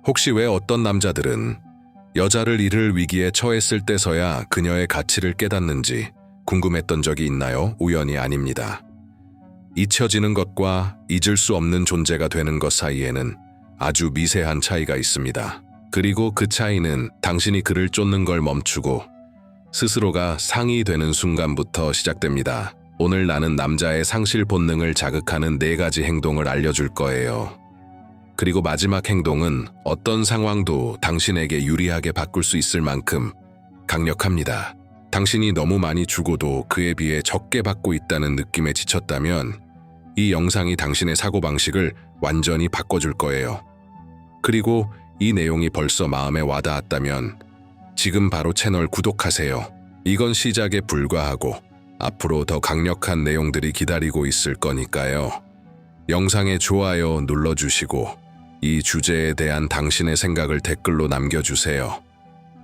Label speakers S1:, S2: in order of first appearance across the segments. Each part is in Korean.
S1: 혹시 왜 어떤 남자들은 여자를 잃을 위기에 처했을 때서야 그녀의 가치를 깨닫는지 궁금했던 적이 있나요? 우연이 아닙니다. 잊혀지는 것과 잊을 수 없는 존재가 되는 것 사이에는 아주 미세한 차이가 있습니다. 그리고 그 차이는 당신이 그를 쫓는 걸 멈추고 스스로가 상이 되는 순간부터 시작됩니다. 오늘 나는 남자의 상실 본능을 자극하는 4가지 행동을 알려줄 거예요. 그리고 마지막 행동은 어떤 상황도 당신에게 유리하게 바꿀 수 있을 만큼 강력합니다. 당신이 너무 많이 주고도 그에 비해 적게 받고 있다는 느낌에 지쳤다면 이 영상이 당신의 사고방식을 완전히 바꿔줄 거예요. 그리고 이 내용이 벌써 마음에 와닿았다면 지금 바로 채널 구독하세요. 이건 시작에 불과하고 앞으로 더 강력한 내용들이 기다리고 있을 거니까요. 영상에 좋아요 눌러주시고 이 주제에 대한 당신의 생각을 댓글로 남겨주세요.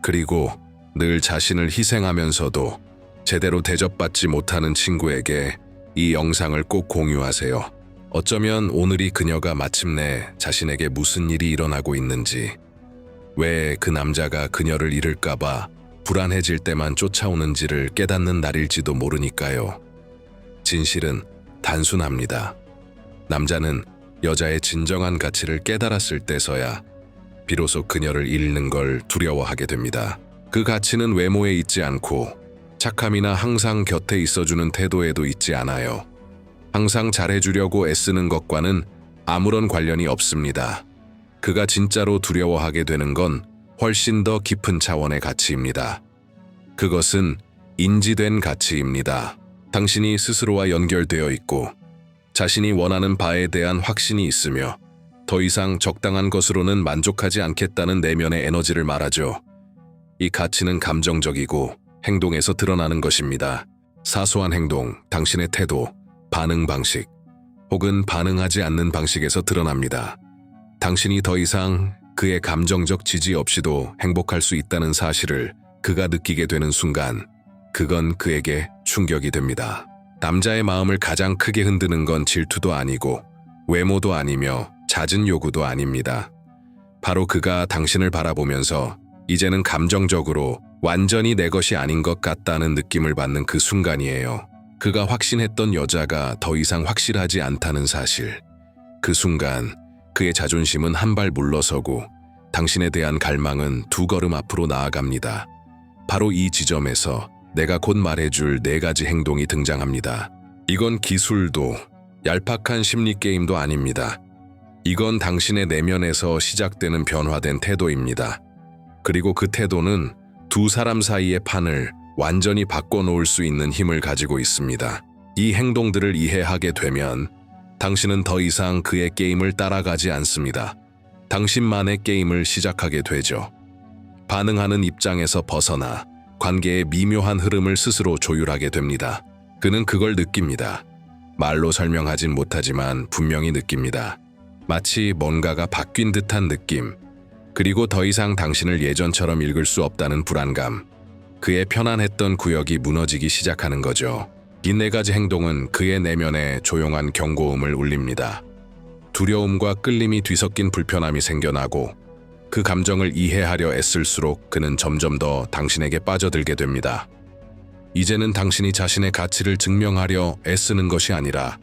S1: 그리고 늘 자신을 희생하면서도 제대로 대접받지 못하는 친구에게 이 영상을 꼭 공유하세요. 어쩌면 오늘이 그녀가 마침내 자신에게 무슨 일이 일어나고 있는지, 왜 그 남자가 그녀를 잃을까봐 불안해질 때만 쫓아오는지를 깨닫는 날일지도 모르니까요. 진실은 단순합니다. 남자는 여자의 진정한 가치를 깨달았을 때서야 비로소 그녀를 잃는 걸 두려워하게 됩니다. 그 가치는 외모에 있지 않고 착함이나 항상 곁에 있어주는 태도에도 있지 않아요. 항상 잘해주려고 애쓰는 것과는 아무런 관련이 없습니다. 그가 진짜로 두려워하게 되는 건 훨씬 더 깊은 차원의 가치입니다. 그것은 인지된 가치입니다. 당신이 스스로와 연결되어 있고 자신이 원하는 바에 대한 확신이 있으며 더 이상 적당한 것으로는 만족하지 않겠다는 내면의 에너지를 말하죠. 이 가치는 감정적이고 행동에서 드러나는 것입니다. 사소한 행동, 당신의 태도, 반응 방식, 혹은 반응하지 않는 방식에서 드러납니다. 당신이 더 이상 그의 감정적 지지 없이도 행복할 수 있다는 사실을 그가 느끼게 되는 순간, 그건 그에게 충격이 됩니다. 남자의 마음을 가장 크게 흔드는 건 질투도 아니고 외모도 아니며 잦은 요구도 아닙니다. 바로 그가 당신을 바라보면서 이제는 감정적으로 완전히 내 것이 아닌 것 같다는 느낌을 받는 그 순간이에요. 그가 확신했던 여자가 더 이상 확실하지 않다는 사실. 그 순간 그의 자존심은 한 발 물러서고 당신에 대한 갈망은 2걸음 앞으로 나아갑니다. 바로 이 지점에서 내가 곧 말해줄 4가지 행동이 등장합니다. 이건 기술도 얄팍한 심리게임도 아닙니다. 이건 당신의 내면에서 시작되는 변화된 태도입니다. 그리고 그 태도는 2 사람 사이의 판을 완전히 바꿔놓을 수 있는 힘을 가지고 있습니다. 이 행동들을 이해하게 되면 당신은 더 이상 그의 게임을 따라가지 않습니다. 당신만의 게임을 시작하게 되죠. 반응하는 입장에서 벗어나 관계의 미묘한 흐름을 스스로 조율하게 됩니다. 그는 그걸 느낍니다. 말로 설명하진 못하지만 분명히 느낍니다. 마치 뭔가가 바뀐 듯한 느낌, 그리고 더 이상 당신을 예전처럼 읽을 수 없다는 불안감, 그의 편안했던 구역이 무너지기 시작하는 거죠. 이 4가지 행동은 그의 내면에 조용한 경고음을 울립니다. 두려움과 끌림이 뒤섞인 불편함이 생겨나고 그 감정을 이해하려 애쓸수록 그는 점점 더 당신에게 빠져들게 됩니다. 이제는 당신이 자신의 가치를 증명하려 애쓰는 것이 아니라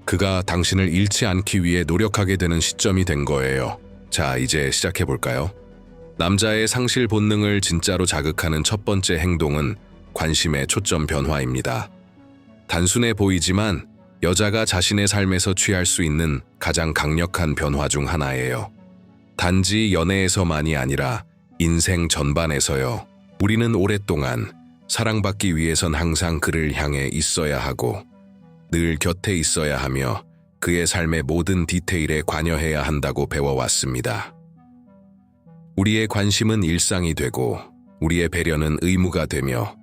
S1: 그가 당신을 잃지 않기 위해 노력하게 되는 시점이 된 거예요. 자, 이제 시작해볼까요? 남자의 상실 본능을 진짜로 자극하는 첫 번째 행동은 관심의 초점 변화입니다. 단순해 보이지만 여자가 자신의 삶에서 취할 수 있는 가장 강력한 변화 중 하나예요. 단지 연애에서만이 아니라 인생 전반에서요. 우리는 오랫동안 사랑받기 위해선 항상 그를 향해 있어야 하고 늘 곁에 있어야 하며 그의 삶의 모든 디테일에 관여해야 한다고 배워왔습니다. 우리의 관심은 일상이 되고 우리의 배려는 의무가 되며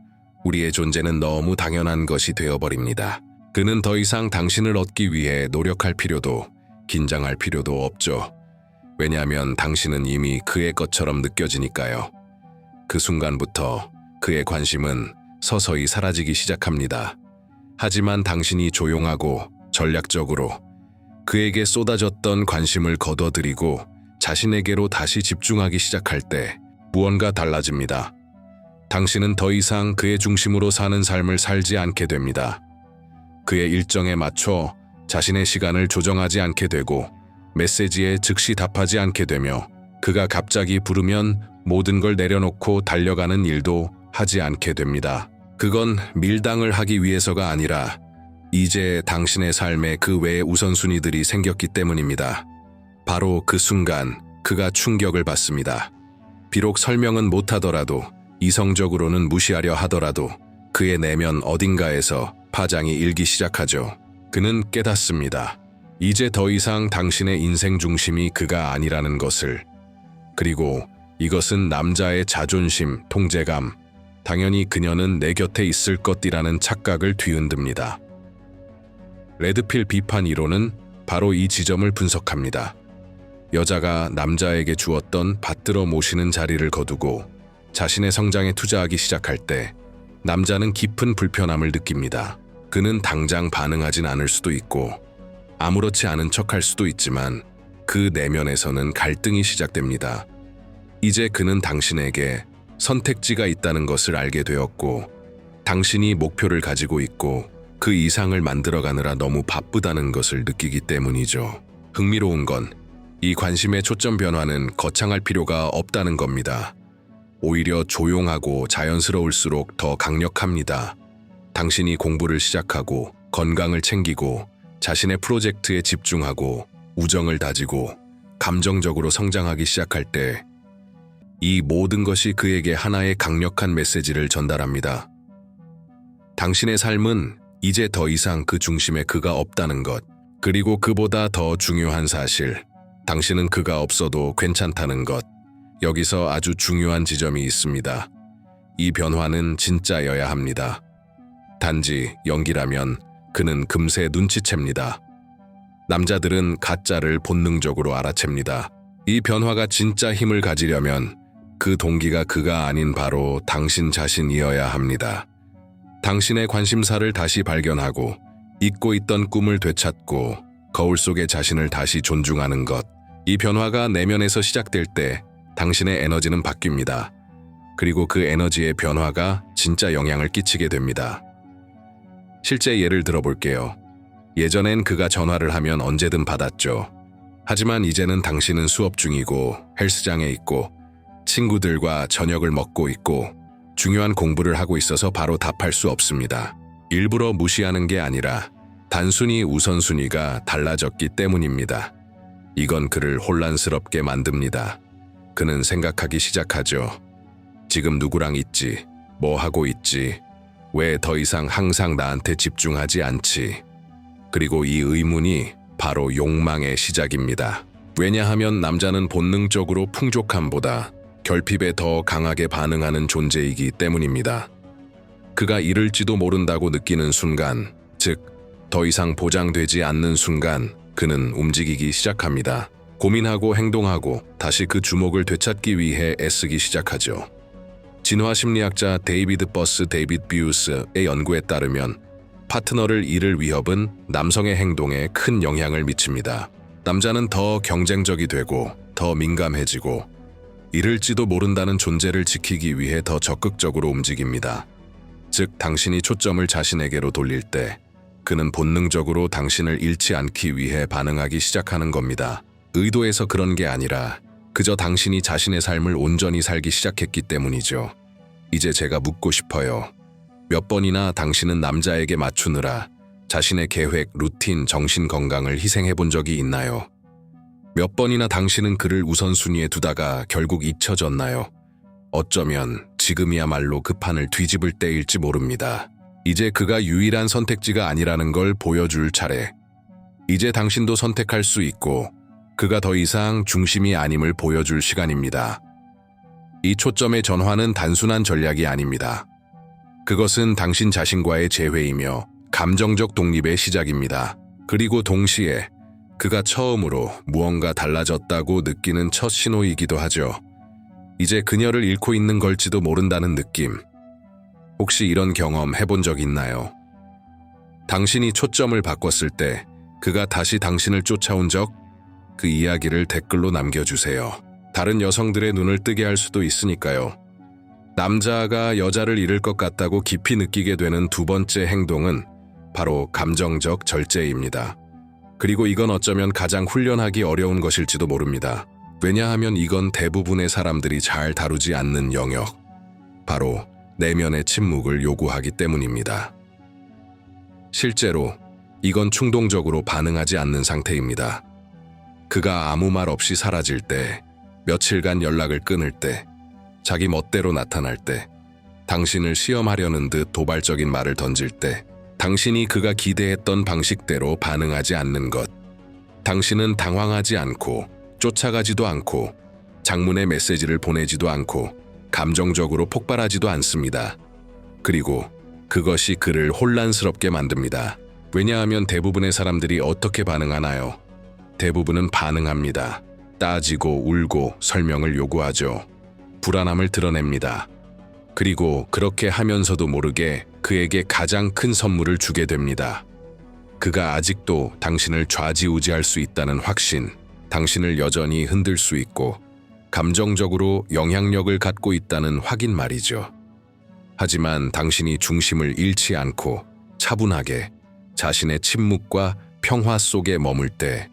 S1: 우리의 존재는 너무 당연한 것이 되어버립니다. 그는 더 이상 당신을 얻기 위해 노력할 필요도 긴장할 필요도 없죠. 왜냐하면 당신은 이미 그의 것처럼 느껴지니까요. 그 순간부터 그의 관심은 서서히 사라지기 시작합니다. 하지만 당신이 조용하고 전략적으로 그에게 쏟아졌던 관심을 거둬들이고 자신에게로 다시 집중하기 시작할 때 무언가 달라집니다. 당신은 더 이상 그의 중심으로 사는 삶을 살지 않게 됩니다. 그의 일정에 맞춰 자신의 시간을 조정하지 않게 되고 메시지에 즉시 답하지 않게 되며 그가 갑자기 부르면 모든 걸 내려놓고 달려가는 일도 하지 않게 됩니다. 그건 밀당을 하기 위해서가 아니라 이제 당신의 삶에 그 외의 우선순위들이 생겼기 때문입니다. 바로 그 순간 그가 충격을 받습니다. 비록 설명은 못하더라도 이성적으로는 무시하려 하더라도 그의 내면 어딘가에서 파장이 일기 시작하죠. 그는 깨닫습니다. 이제 더 이상 당신의 인생 중심이 그가 아니라는 것을. 그리고 이것은 남자의 자존심, 통제감, 당연히 그녀는 내 곁에 있을 것이라는 착각을 뒤흔듭니다. 레드필 비판 이론은 바로 이 지점을 분석합니다. 여자가 남자에게 주었던 받들어 모시는 자리를 거두고 자신의 성장에 투자하기 시작할 때 남자는 깊은 불편함을 느낍니다. 그는 당장 반응하진 않을 수도 있고 아무렇지 않은 척할 수도 있지만 그 내면에서는 갈등이 시작됩니다. 이제 그는 당신에게 선택지가 있다는 것을 알게 되었고 당신이 목표를 가지고 있고 그 이상을 만들어가느라 너무 바쁘다는 것을 느끼기 때문이죠. 흥미로운 건 이 관심의 초점 변화는 거창할 필요가 없다는 겁니다. 오히려 조용하고 자연스러울수록 더 강력합니다. 당신이 공부를 시작하고 건강을 챙기고 자신의 프로젝트에 집중하고 우정을 다지고 감정적으로 성장하기 시작할 때 이 모든 것이 그에게 하나의 강력한 메시지를 전달합니다. 당신의 삶은 이제 더 이상 그 중심에 그가 없다는 것, 그리고 그보다 더 중요한 사실, 당신은 그가 없어도 괜찮다는 것. 여기서 아주 중요한 지점이 있습니다. 이 변화는 진짜여야 합니다. 단지 연기라면 그는 금세 눈치챕니다. 남자들은 가짜를 본능적으로 알아챕니다. 이 변화가 진짜 힘을 가지려면 그 동기가 그가 아닌 바로 당신 자신이어야 합니다. 당신의 관심사를 다시 발견하고 잊고 있던 꿈을 되찾고 거울 속의 자신을 다시 존중하는 것. 이 변화가 내면에서 시작될 때 당신의 에너지는 바뀝니다. 그리고 그 에너지의 변화가 진짜 영향을 끼치게 됩니다. 실제 예를 들어볼게요. 예전엔 그가 전화를 하면 언제든 받았죠. 하지만 이제는 당신은 수업 중이고 헬스장에 있고 친구들과 저녁을 먹고 있고 중요한 공부를 하고 있어서 바로 답할 수 없습니다. 일부러 무시하는 게 아니라 단순히 우선순위가 달라졌기 때문입니다. 이건 그를 혼란스럽게 만듭니다. 그는 생각하기 시작하죠. 지금 누구랑 있지? 뭐 하고 있지? 왜 더 이상 항상 나한테 집중하지 않지? 그리고 이 의문이 바로 욕망의 시작입니다. 왜냐하면 남자는 본능적으로 풍족함보다 결핍에 더 강하게 반응하는 존재이기 때문입니다. 그가 잃을지도 모른다고 느끼는 순간, 즉, 더 이상 보장되지 않는 순간 그는 움직이기 시작합니다. 고민하고 행동하고 다시 그 주목을 되찾기 위해 애쓰기 시작하죠. 진화 심리학자 데이비드 버스 데이비드 뷰스의 연구에 따르면 파트너를 잃을 위협은 남성의 행동에 큰 영향을 미칩니다. 남자는 더 경쟁적이 되고 더 민감해지고 잃을지도 모른다는 존재를 지키기 위해 더 적극적으로 움직입니다. 즉, 당신이 초점을 자신에게로 돌릴 때 그는 본능적으로 당신을 잃지 않기 위해 반응하기 시작하는 겁니다. 의도해서 그런 게 아니라 그저 당신이 자신의 삶을 온전히 살기 시작했기 때문이죠. 이제 제가 묻고 싶어요. 몇 번이나 당신은 남자에게 맞추느라 자신의 계획, 루틴, 정신 건강을 희생해 본 적이 있나요? 몇 번이나 당신은 그를 우선순위에 두다가 결국 잊혀졌나요? 어쩌면 지금이야말로 그 판을 뒤집을 때일지 모릅니다. 이제 그가 유일한 선택지가 아니라는 걸 보여줄 차례. 이제 당신도 선택할 수 있고 그가 더 이상 중심이 아님을 보여줄 시간입니다. 이 초점의 전환은 단순한 전략이 아닙니다. 그것은 당신 자신과의 재회이며 감정적 독립의 시작입니다. 그리고 동시에 그가 처음으로 무언가 달라졌다고 느끼는 첫 신호이기도 하죠. 이제 그녀를 잃고 있는 걸지도 모른다는 느낌. 혹시 이런 경험 해본 적 있나요? 당신이 초점을 바꿨을 때 그가 다시 당신을 쫓아온 적? 그 이야기를 댓글로 남겨주세요. 다른 여성들의 눈을 뜨게 할 수도 있으니까요. 남자가 여자를 잃을 것 같다고 깊이 느끼게 되는 두 번째 행동은 바로 감정적 절제입니다. 그리고 이건 어쩌면 가장 훈련하기 어려운 것일지도 모릅니다. 왜냐하면 이건 대부분의 사람들이 잘 다루지 않는 영역, 바로 내면의 침묵을 요구하기 때문입니다. 실제로 이건 충동적으로 반응하지 않는 상태입니다. 그가 아무 말 없이 사라질 때, 며칠간 연락을 끊을 때, 자기 멋대로 나타날 때, 당신을 시험하려는 듯 도발적인 말을 던질 때, 당신이 그가 기대했던 방식대로 반응하지 않는 것. 당신은 당황하지 않고, 쫓아가지도 않고, 장문의 메시지를 보내지도 않고, 감정적으로 폭발하지도 않습니다. 그리고 그것이 그를 혼란스럽게 만듭니다. 왜냐하면 대부분의 사람들이 어떻게 반응하나요? 대부분은 반응합니다. 따지고 울고 설명을 요구하죠. 불안함을 드러냅니다. 그리고 그렇게 하면서도 모르게 그에게 가장 큰 선물을 주게 됩니다. 그가 아직도 당신을 좌지우지할 수 있다는 확신, 당신을 여전히 흔들 수 있고 감정적으로 영향력을 갖고 있다는 확인 말이죠. 하지만 당신이 중심을 잃지 않고 차분하게 자신의 침묵과 평화 속에 머물 때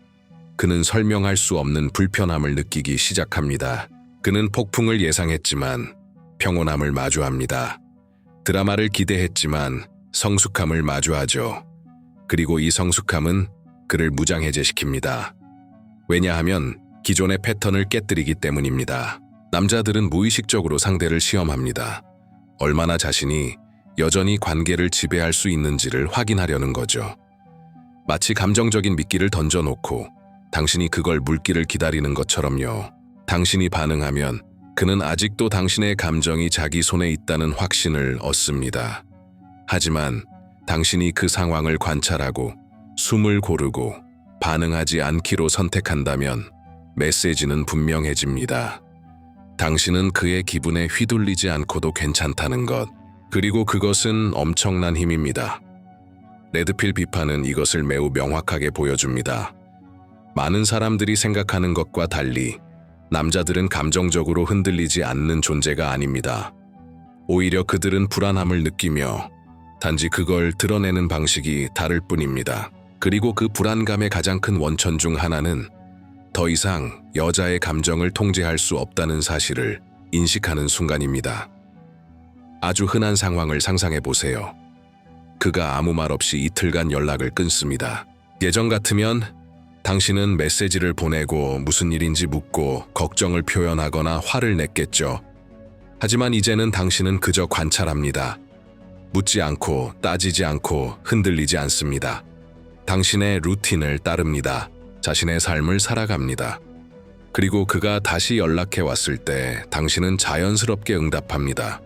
S1: 그는 설명할 수 없는 불편함을 느끼기 시작합니다. 그는 폭풍을 예상했지만 평온함을 마주합니다. 드라마를 기대했지만 성숙함을 마주하죠. 그리고 이 성숙함은 그를 무장해제시킵니다. 왜냐하면 기존의 패턴을 깨뜨리기 때문입니다. 남자들은 무의식적으로 상대를 시험합니다. 얼마나 자신이 여전히 관계를 지배할 수 있는지를 확인하려는 거죠. 마치 감정적인 미끼를 던져놓고 당신이 그걸 물기를 기다리는 것처럼요. 당신이 반응하면 그는 아직도 당신의 감정이 자기 손에 있다는 확신을 얻습니다. 하지만 당신이 그 상황을 관찰하고 숨을 고르고 반응하지 않기로 선택한다면 메시지는 분명해집니다. 당신은 그의 기분에 휘둘리지 않고도 괜찮다는 것. 그리고 그것은 엄청난 힘입니다. 레드필 비판은 이것을 매우 명확하게 보여줍니다. 많은 사람들이 생각하는 것과 달리 남자들은 감정적으로 흔들리지 않는 존재가 아닙니다. 오히려 그들은 불안함을 느끼며 단지 그걸 드러내는 방식이 다를 뿐입니다. 그리고 그 불안감의 가장 큰 원천 중 하나는 더 이상 여자의 감정을 통제할 수 없다는 사실을 인식하는 순간입니다. 아주 흔한 상황을 상상해 보세요. 그가 아무 말 없이 이틀간 연락을 끊습니다. 예전 같으면 당신은 메시지를 보내고 무슨 일인지 묻고 걱정을 표현하거나 화를 냈겠죠. 하지만 이제는 당신은 그저 관찰합니다. 묻지 않고 따지지 않고 흔들리지 않습니다. 당신의 루틴을 따릅니다. 자신의 삶을 살아갑니다. 그리고 그가 다시 연락해 왔을 때 당신은 자연스럽게 응답합니다.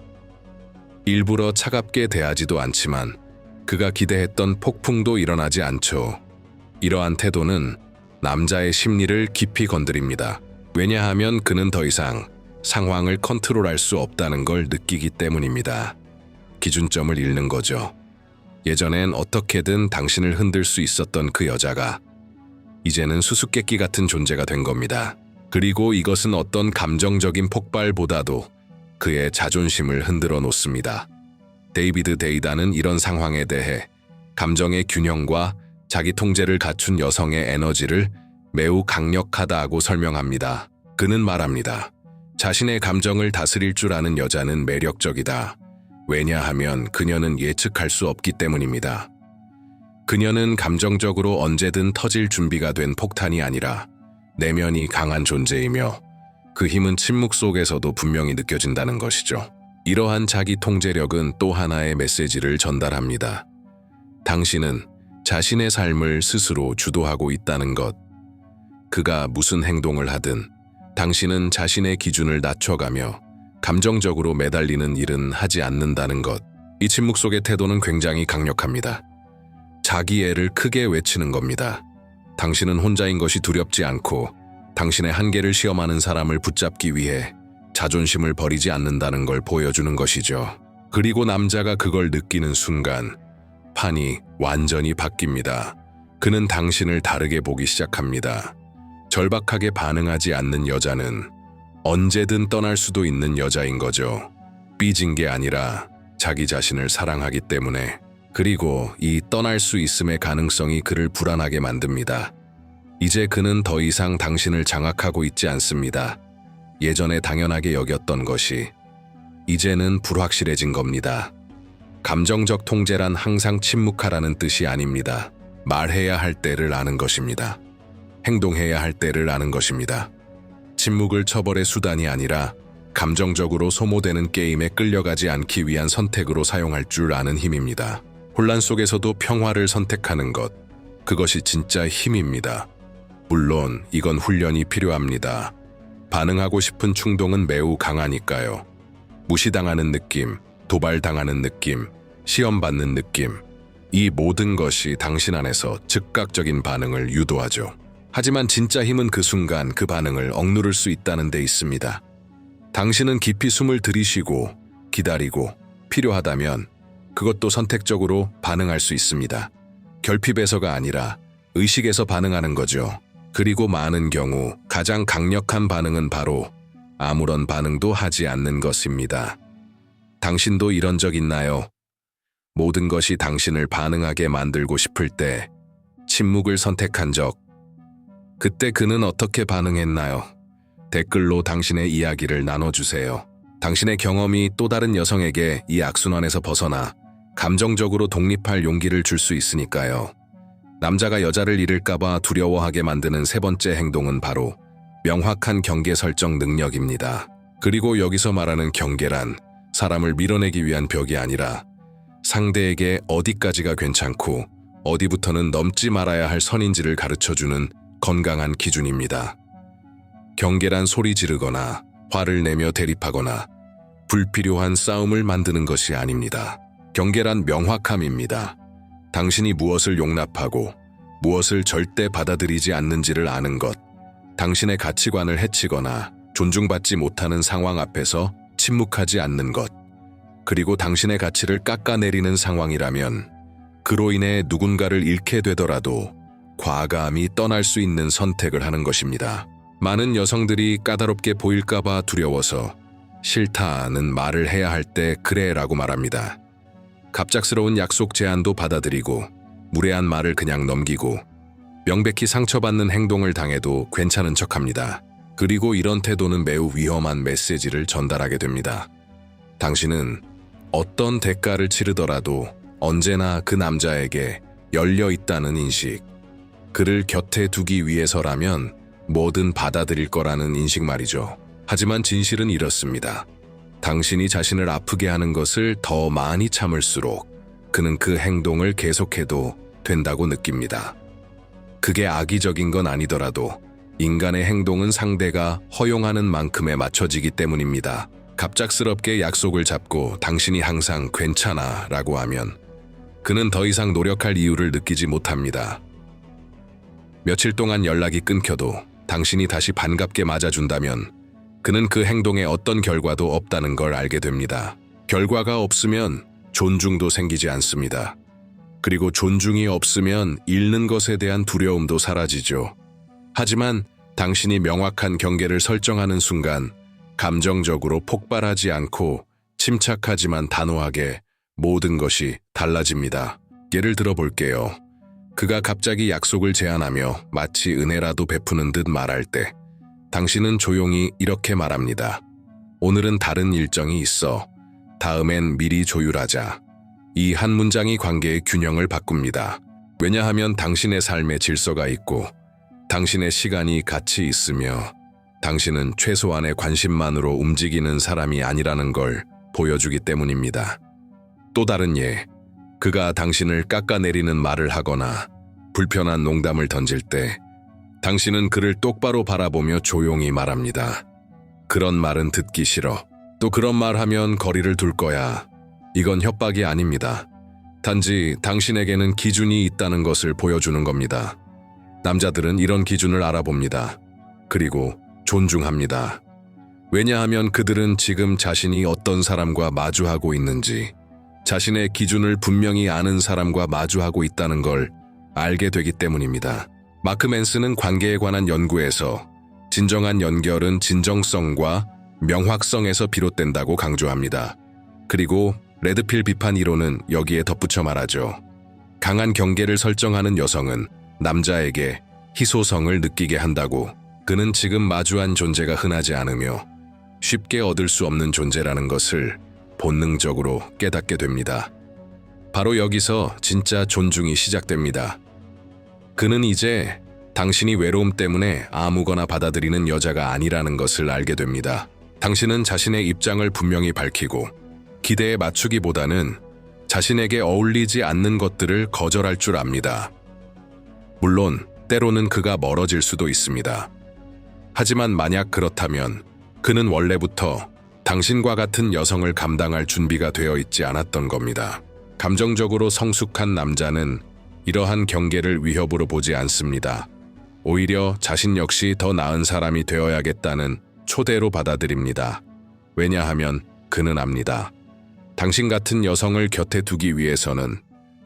S1: 일부러 차갑게 대하지도 않지만 그가 기대했던 폭풍도 일어나지 않죠. 이러한 태도는 남자의 심리를 깊이 건드립니다. 왜냐하면 그는 더 이상 상황을 컨트롤할 수 없다는 걸 느끼기 때문입니다. 기준점을 잃는 거죠. 예전엔 어떻게든 당신을 흔들 수 있었던 그 여자가 이제는 수수께끼 같은 존재가 된 겁니다. 그리고 이것은 어떤 감정적인 폭발보다도 그의 자존심을 흔들어 놓습니다. 데이비드 데이다는 이런 상황에 대해 감정의 균형과 자기 통제를 갖춘 여성의 에너지를 매우 강력하다고 설명합니다. 그는 말합니다. 자신의 감정을 다스릴 줄 아는 여자는 매력적이다. 왜냐하면 그녀는 예측할 수 없기 때문입니다. 그녀는 감정적으로 언제든 터질 준비가 된 폭탄이 아니라 내면이 강한 존재이며 그 힘은 침묵 속에서도 분명히 느껴진다는 것이죠. 이러한 자기 통제력은 또 하나의 메시지를 전달합니다. 당신은 자신의 삶을 스스로 주도하고 있다는 것. 그가 무슨 행동을 하든 당신은 자신의 기준을 낮춰가며 감정적으로 매달리는 일은 하지 않는다는 것. 이 침묵 속의 태도는 굉장히 강력합니다. 자기 애를 크게 외치는 겁니다. 당신은 혼자인 것이 두렵지 않고 당신의 한계를 시험하는 사람을 붙잡기 위해 자존심을 버리지 않는다는 걸 보여주는 것이죠. 그리고 남자가 그걸 느끼는 순간 판이 완전히 바뀝니다. 그는 당신을 다르게 보기 시작합니다. 절박하게 반응하지 않는 여자는 언제든 떠날 수도 있는 여자인 거죠. 삐진 게 아니라 자기 자신을 사랑하기 때문에. 그리고 이 떠날 수 있음의 가능성이 그를 불안하게 만듭니다. 이제 그는 더 이상 당신을 장악하고 있지 않습니다. 예전에 당연하게 여겼던 것이 이제는 불확실해진 겁니다. 감정적 통제란 항상 침묵하라는 뜻이 아닙니다. 말해야 할 때를 아는 것입니다. 행동해야 할 때를 아는 것입니다. 침묵을 처벌의 수단이 아니라 감정적으로 소모되는 게임에 끌려가지 않기 위한 선택으로 사용할 줄 아는 힘입니다. 혼란 속에서도 평화를 선택하는 것, 그것이 진짜 힘입니다. 물론 이건 훈련이 필요합니다. 반응하고 싶은 충동은 매우 강하니까요. 무시당하는 느낌, 도발당하는 느낌, 시험받는 느낌, 이 모든 것이 당신 안에서 즉각적인 반응을 유도하죠. 하지만 진짜 힘은 그 순간 그 반응을 억누를 수 있다는 데 있습니다. 당신은 깊이 숨을 들이쉬고 기다리고 필요하다면 그것도 선택적으로 반응할 수 있습니다. 결핍에서가 아니라 의식에서 반응하는 거죠. 그리고 많은 경우 가장 강력한 반응은 바로 아무런 반응도 하지 않는 것입니다. 당신도 이런 적 있나요? 모든 것이 당신을 반응하게 만들고 싶을 때 침묵을 선택한 적. 그때 그는 어떻게 반응했나요? 댓글로 당신의 이야기를 나눠주세요. 당신의 경험이 또 다른 여성에게 이 악순환에서 벗어나 감정적으로 독립할 용기를 줄 수 있으니까요. 남자가 여자를 잃을까봐 두려워하게 만드는 세 번째 행동은 바로 명확한 경계 설정 능력입니다. 그리고 여기서 말하는 경계란 사람을 밀어내기 위한 벽이 아니라 상대에게 어디까지가 괜찮고 어디부터는 넘지 말아야 할 선인지를 가르쳐주는 건강한 기준입니다. 경계란 소리 지르거나 화를 내며 대립하거나 불필요한 싸움을 만드는 것이 아닙니다. 경계란 명확함입니다. 당신이 무엇을 용납하고 무엇을 절대 받아들이지 않는지를 아는 것, 당신의 가치관을 해치거나 존중받지 못하는 상황 앞에서 침묵하지 않는 것, 그리고 당신의 가치를 깎아내리는 상황이라면 그로 인해 누군가를 잃게 되더라도 과감히 떠날 수 있는 선택을 하는 것입니다. 많은 여성들이 까다롭게 보일까봐 두려워서 싫다는 말을 해야 할 때 그래라고 말합니다. 갑작스러운 약속 제안도 받아들이고 무례한 말을 그냥 넘기고 명백히 상처받는 행동을 당해도 괜찮은 척합니다. 그리고 이런 태도는 매우 위험한 메시지를 전달하게 됩니다. 당신은 어떤 대가를 치르더라도 언제나 그 남자에게 열려 있다는 인식, 그를 곁에 두기 위해서라면 뭐든 받아들일 거라는 인식 말이죠. 하지만 진실은 이렇습니다. 당신이 자신을 아프게 하는 것을 더 많이 참을수록 그는 그 행동을 계속해도 된다고 느낍니다. 그게 악의적인 건 아니더라도 인간의 행동은 상대가 허용하는 만큼에 맞춰지기 때문입니다. 갑작스럽게 약속을 잡고 당신이 항상 괜찮아 라고 하면 그는 더 이상 노력할 이유를 느끼지 못합니다. 며칠 동안 연락이 끊겨도 당신이 다시 반갑게 맞아준다면 그는 그 행동에 어떤 결과도 없다는 걸 알게 됩니다. 결과가 없으면 존중도 생기지 않습니다. 그리고 존중이 없으면 잃는 것에 대한 두려움도 사라지죠. 하지만 당신이 명확한 경계를 설정하는 순간 감정적으로 폭발하지 않고 침착하지만 단호하게 모든 것이 달라집니다. 예를 들어 볼게요. 그가 갑자기 약속을 제안하며 마치 은혜라도 베푸는 듯 말할 때 당신은 조용히 이렇게 말합니다. 오늘은 다른 일정이 있어. 다음엔 미리 조율하자. 이 한 문장이 관계의 균형을 바꿉니다. 왜냐하면 당신의 삶에 질서가 있고 당신의 시간이 가치 있으며 당신은 최소한의 관심만으로 움직이는 사람이 아니라는 걸 보여주기 때문입니다. 또 다른 예, 그가 당신을 깎아내리는 말을 하거나 불편한 농담을 던질 때 당신은 그를 똑바로 바라보며 조용히 말합니다. 그런 말은 듣기 싫어. 또 그런 말 하면 거리를 둘 거야. 이건 협박이 아닙니다. 단지 당신에게는 기준이 있다는 것을 보여주는 겁니다. 남자들은 이런 기준을 알아봅니다. 그리고 존중합니다. 왜냐하면 그들은 지금 자신이 어떤 사람과 마주하고 있는지, 자신의 기준을 분명히 아는 사람과 마주하고 있다는 걸 알게 되기 때문입니다. 마크 맨스는 관계에 관한 연구에서 진정한 연결은 진정성과 명확성에서 비롯된다고 강조합니다. 그리고 레드필 비판 이론은 여기에 덧붙여 말하죠. 강한 경계를 설정하는 여성은 남자에게 희소성을 느끼게 한다고. 그는 지금 마주한 존재가 흔하지 않으며 쉽게 얻을 수 없는 존재라는 것을 본능적으로 깨닫게 됩니다. 바로 여기서 진짜 존중이 시작됩니다. 그는 이제 당신이 외로움 때문에 아무거나 받아들이는 여자가 아니라는 것을 알게 됩니다. 당신은 자신의 입장을 분명히 밝히고 기대에 맞추기보다는 자신에게 어울리지 않는 것들을 거절할 줄 압니다. 물론 때로는 그가 멀어질 수도 있습니다. 하지만 만약 그렇다면 그는 원래부터 당신과 같은 여성을 감당할 준비가 되어 있지 않았던 겁니다. 감정적으로 성숙한 남자는 이러한 경계를 위협으로 보지 않습니다. 오히려 자신 역시 더 나은 사람이 되어야겠다는 초대로 받아들입니다. 왜냐하면 그는 압니다. 당신 같은 여성을 곁에 두기 위해서는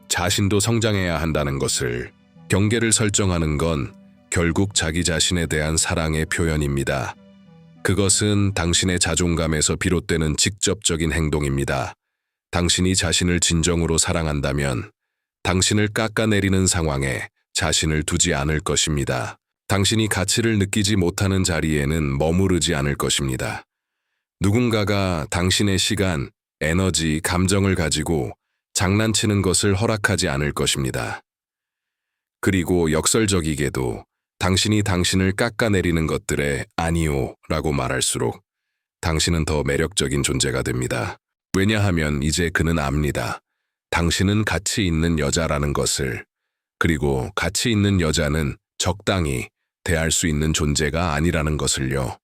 S1: 자신도 성장해야 한다는 것을. 경계를 설정하는 건 결국 자기 자신에 대한 사랑의 표현입니다. 그것은 당신의 자존감에서 비롯되는 직접적인 행동입니다. 당신이 자신을 진정으로 사랑한다면 당신을 깎아내리는 상황에 자신을 두지 않을 것입니다. 당신이 가치를 느끼지 못하는 자리에는 머무르지 않을 것입니다. 누군가가 당신의 시간, 에너지, 감정을 가지고 장난치는 것을 허락하지 않을 것입니다. 그리고 역설적이게도 당신이 당신을 깎아내리는 것들에 아니요 라고 말할수록 당신은 더 매력적인 존재가 됩니다. 왜냐하면 이제 그는 압니다. 당신은 가치 있는 여자라는 것을. 그리고 가치 있는 여자는 적당히 대할 수 있는 존재가 아니라는 것을요.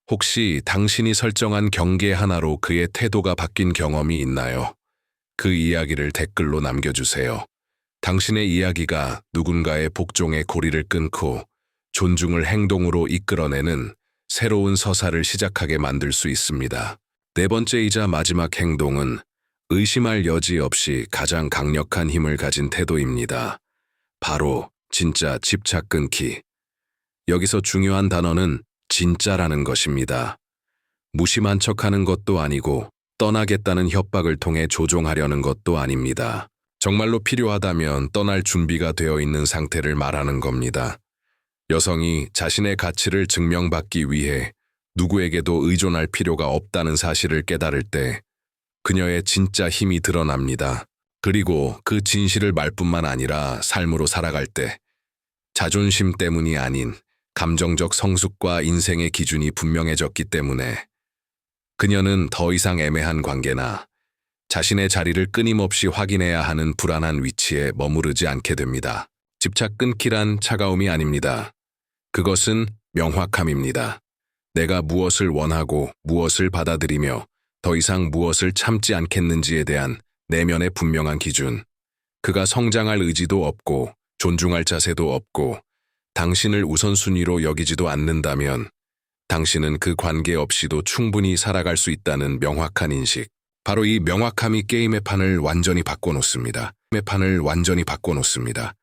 S1: 혹시 당신이 설정한 경계 하나로 그의 태도가 바뀐 경험이 있나요? 그 이야기를 댓글로 남겨주세요. 당신의 이야기가 누군가의 복종의 고리를 끊고 존중을 행동으로 이끌어내는 새로운 서사를 시작하게 만들 수 있습니다. 네 번째이자 마지막 행동은 의심할 여지 없이 가장 강력한 힘을 가진 태도입니다. 바로 진짜 집착 끊기. 여기서 중요한 단어는 진짜라는 것입니다. 무심한 척하는 것도 아니고 떠나겠다는 협박을 통해 조종하려는 것도 아닙니다. 정말로 필요하다면 떠날 준비가 되어 있는 상태를 말하는 겁니다. 여성이 자신의 가치를 증명받기 위해 누구에게도 의존할 필요가 없다는 사실을 깨달을 때 그녀의 진짜 힘이 드러납니다. 그리고 그 진실을 말뿐만 아니라 삶으로 살아갈 때 자존심 때문이 아닌 감정적 성숙과 인생의 기준이 분명해졌기 때문에 그녀는 더 이상 애매한 관계나 자신의 자리를 끊임없이 확인해야 하는 불안한 위치에 머무르지 않게 됩니다. 집착 끊기란 차가움이 아닙니다. 그것은 명확함입니다. 내가 무엇을 원하고 무엇을 받아들이며 더 이상 무엇을 참지 않겠는지에 대한 내면의 분명한 기준. 그가 성장할 의지도 없고 존중할 자세도 없고 당신을 우선순위로 여기지도 않는다면 당신은 그 관계 없이도 충분히 살아갈 수 있다는 명확한 인식. 바로 이 명확함이 게임의 판을 완전히 바꿔놓습니다. 게임의 판을 완전히 바꿔놓습니다.